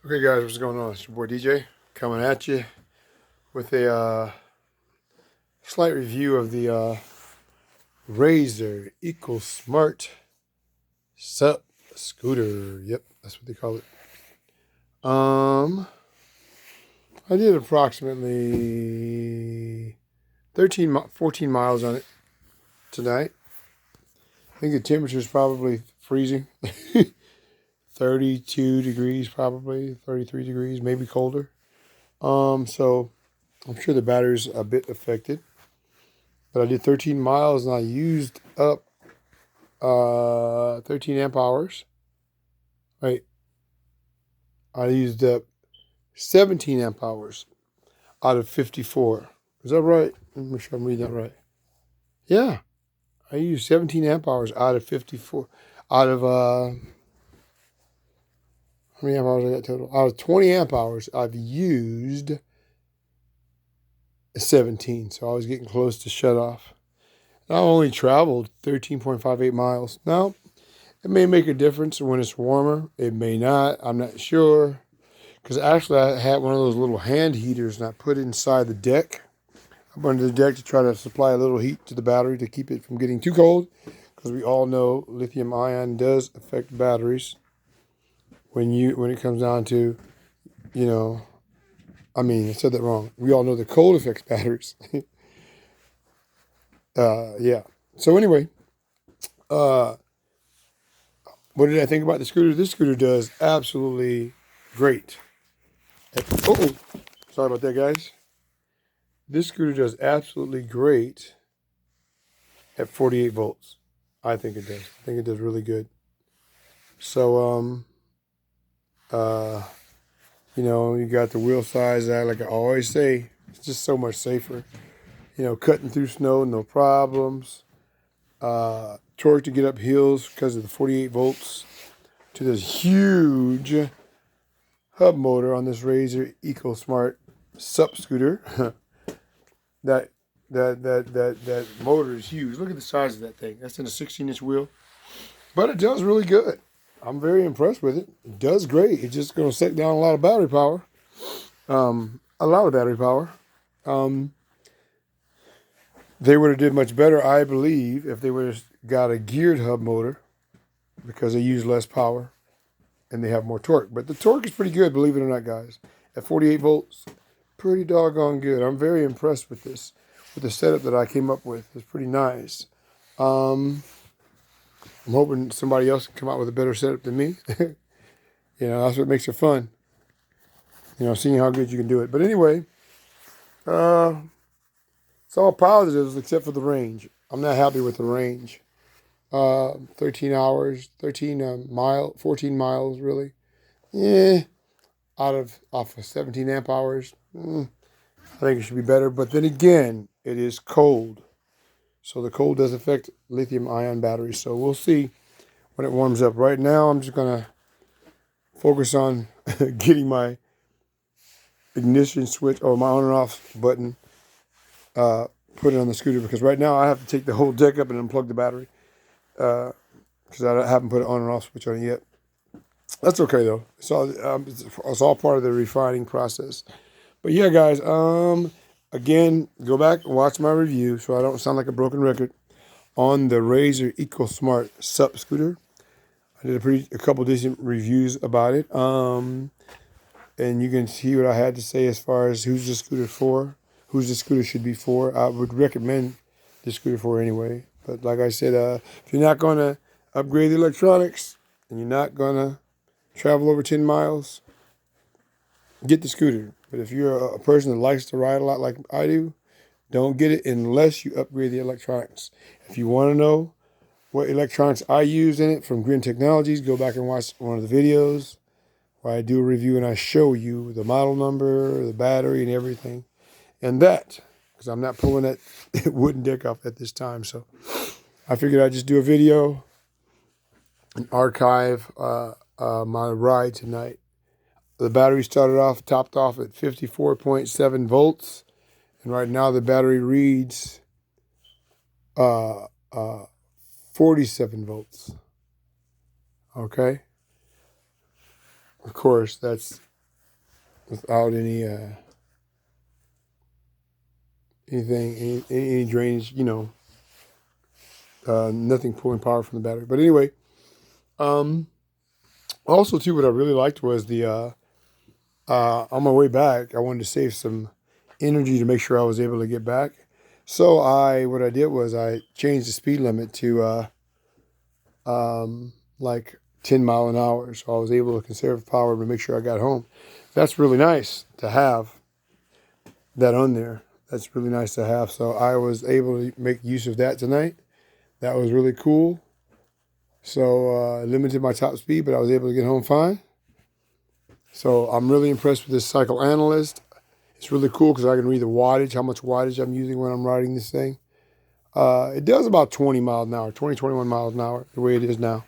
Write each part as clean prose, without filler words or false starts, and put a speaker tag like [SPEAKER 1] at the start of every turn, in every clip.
[SPEAKER 1] Okay, guys, what's going on? It's your boy DJ coming at you with a slight review of the Razer Ecosmart Sup Scooter. Yep, that's what they call it. I did approximately 14 miles on it tonight. I think the temperature is probably freezing. 32 degrees, probably 33 degrees, maybe colder. So I'm sure the battery's a bit affected. But I did 13 miles and I used up 13 amp hours. Right. I used up 17 amp hours out of 54. Is that right? Let me make sure I'm reading that right. Yeah. I used 17 amp hours out of 54. Out of, how many amp hours I got total? Out of 20 amp hours, I've used 17. So I was getting close to shut off. I only traveled 13.58 miles. Now, it may make a difference when it's warmer. It may not. I'm not sure. Because actually, I had one of those little hand heaters and I put it inside the deck. Up under the deck to try to supply a little heat to the battery to keep it from getting too cold. Because we all know lithium ion does affect batteries. When it comes down to, I said that wrong. We all know the cold affects batteries. Yeah. So anyway, what did I think about the scooter? This scooter does absolutely great. Oh, sorry about that, guys. This scooter does absolutely great at 48 volts. I think it does. I think it does really good. So, you got the wheel size. Like I always say, it's just so much safer. Cutting through snow, no problems. Torque to get up hills because of the 48 volts to this huge hub motor on this Razer Ecosmart Sup scooter. that that motor is huge. Look at the size of that thing. That's in a 16-inch wheel. But it does really good. I'm very impressed with it. It does great. It's just going to suck down a lot of battery power. A lot of battery power. They would have did much better, I believe, if they would have got a geared hub motor because they use less power and they have more torque. But the torque is pretty good, believe it or not, guys. At 48 volts, pretty doggone good. I'm very impressed with this. With the setup that I came up with. It's pretty nice. I'm hoping somebody else can come out with a better setup than me. That's what makes it fun. Seeing how good you can do it. But anyway, it's all positives except for the range. I'm not happy with the range. 13 hours, 14 miles really. Yeah, off of 17 amp hours. I think it should be better. But then again, it is cold. So the cold does affect lithium ion batteries. So we'll see when it warms up. Right now, I'm just going to focus on getting my ignition switch or my on and off button put it on the scooter, because right now I have to take the whole deck up and unplug the battery because I haven't put an on and off switch on it yet. That's okay though. It's all part of the refining process. But yeah, guys. Again, go back and watch my review so I don't sound like a broken record on the Razer Ecosmart Sup scooter. I did a couple decent reviews about it. And you can see what I had to say as far as who's the scooter for, who's the scooter should be for. I would recommend the scooter for anyway. But like I said, if you're not going to upgrade the electronics and you're not going to travel over 10 miles, get the scooter. But if you're a person that likes to ride a lot like I do, don't get it unless you upgrade the electronics. If you want to know what electronics I use in it from Grin Technologies, go back and watch one of the videos where I do a review and I show you the model number, the battery, and everything. And that, because I'm not pulling that wooden deck off at this time. So I figured I'd just do a video and archive my ride tonight. The battery topped off at 54.7 volts. And right now the battery reads 47 volts. Okay? Of course, that's without any drainage, nothing pulling power from the battery. But anyway, also too, what I really liked was on my way back, I wanted to save some energy to make sure I was able to get back. So what I did was I changed the speed limit to like 10 mile an hour. So I was able to conserve power to make sure I got home. That's really nice to have that on there. That's really nice to have. So I was able to make use of that tonight. That was really cool. So I limited my top speed, but I was able to get home fine. So I'm really impressed with this cycle analyst. It's really cool because I can read the wattage, how much wattage I'm using when I'm riding this thing. It does about 20 miles an hour, 20, 21 miles an hour, the way it is now,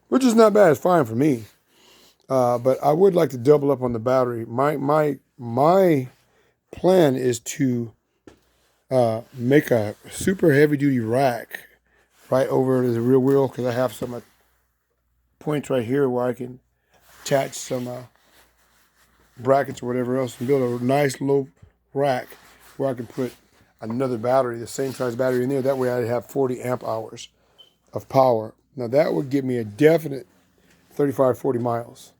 [SPEAKER 1] which is not bad. It's fine for me. But I would like to double up on the battery. My plan is to make a super heavy duty rack right over the rear wheel, because I have some points right here where I can attach some brackets or whatever else and build a nice low rack where I can put another battery, the same size battery in there. That way I'd have 40 amp hours of power. Now that would give me a definite 35, 40 miles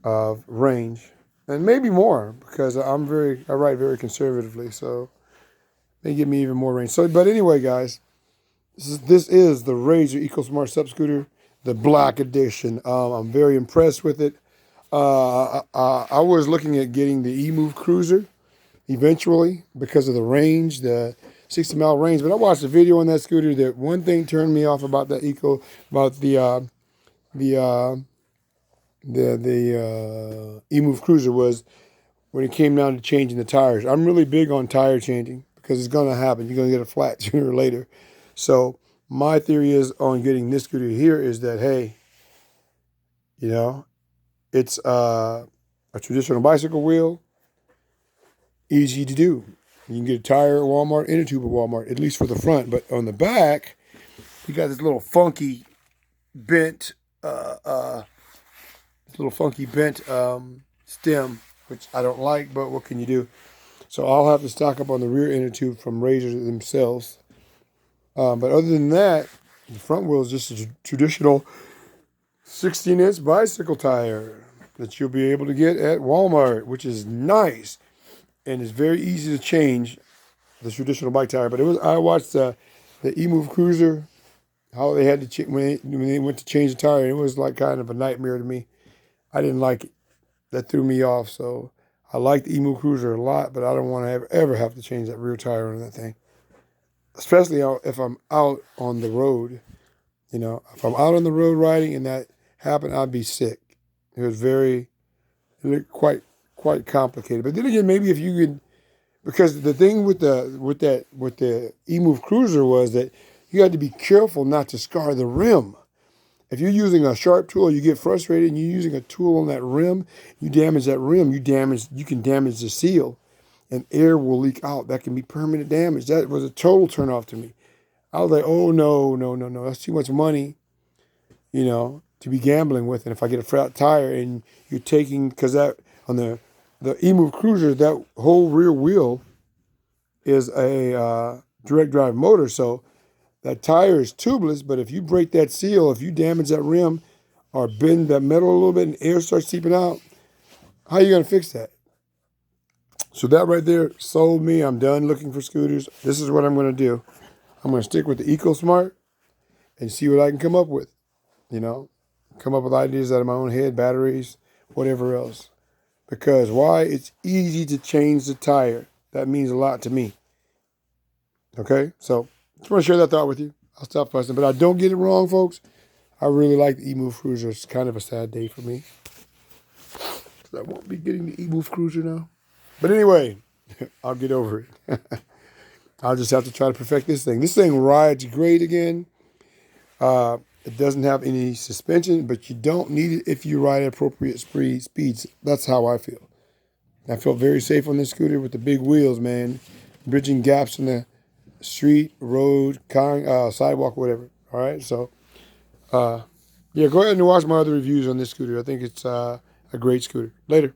[SPEAKER 1] of range, and maybe more, because I ride very conservatively, so they give me even more range. So, but anyway, guys, this is the Razor Ecosmart Sub Scooter, the Black Edition. I'm very impressed with it. I was looking at getting the Emove Cruiser eventually because of the range, the 60-mile range. But I watched a video on that scooter that one thing turned me off about the Emove Cruiser was when it came down to changing the tires. I'm really big on tire changing because it's going to happen. You're going to get a flat sooner or later. So my theory is on getting this scooter here is that, hey, it's a traditional bicycle wheel, easy to do. You can get a tire at Walmart and a tube at Walmart, at least for the front. But on the back, you got this little funky bent, stem, which I don't like, but what can you do? So I'll have to stock up on the rear inner tube from Razor themselves. But other than that, the front wheel is just a traditional 16-inch bicycle tire that you'll be able to get at Walmart, which is nice. And it's very easy to change the traditional bike tire. But I watched the Emove Cruiser, how they had to when they went to change the tire, and it was like kind of a nightmare to me. I didn't like it. That threw me off. So I like the Emove Cruiser a lot, but I don't want to ever have to change that rear tire on that thing. Especially if I'm out on the road. If I'm out on the road riding and that happened, I'd be sick. It was quite complicated. But then again, maybe if you could, because the thing with the Emove Cruiser was that you had to be careful not to scar the rim. If you're using a sharp tool, you get frustrated, and you're using a tool on that rim, you damage that rim, you can damage the seal, and air will leak out. That can be permanent damage. That was a total turnoff to me. I was like, oh no, that's too much money, to be gambling with. And if I get a flat tire and you're taking, because that on the Emove Cruiser, that whole rear wheel is a direct drive motor, so that tire is tubeless. But if you break that seal, if you damage that rim or bend that metal a little bit and air starts seeping out, how are you going to fix that? So that right there sold me. I'm done looking for scooters. This is what I'm going to do. I'm going to stick with the Ecosmart and see what I can come up with. Come up with ideas out of my own head, batteries, whatever else. Because why? It's easy to change the tire. That means a lot to me. Okay? So, just want to share that thought with you. I'll stop fussing. But I don't get it wrong, folks. I really like the Emove Cruiser. It's kind of a sad day for me. Because I won't be getting the Emove Cruiser now. But anyway, I'll get over it. I'll just have to try to perfect this thing. This thing rides great again. It doesn't have any suspension, but you don't need it if you ride at appropriate speeds. That's how I feel. I felt very safe on this scooter with the big wheels, man. Bridging gaps in the street, road, sidewalk, whatever. All right, so, yeah, go ahead and watch my other reviews on this scooter. I think it's a great scooter. Later.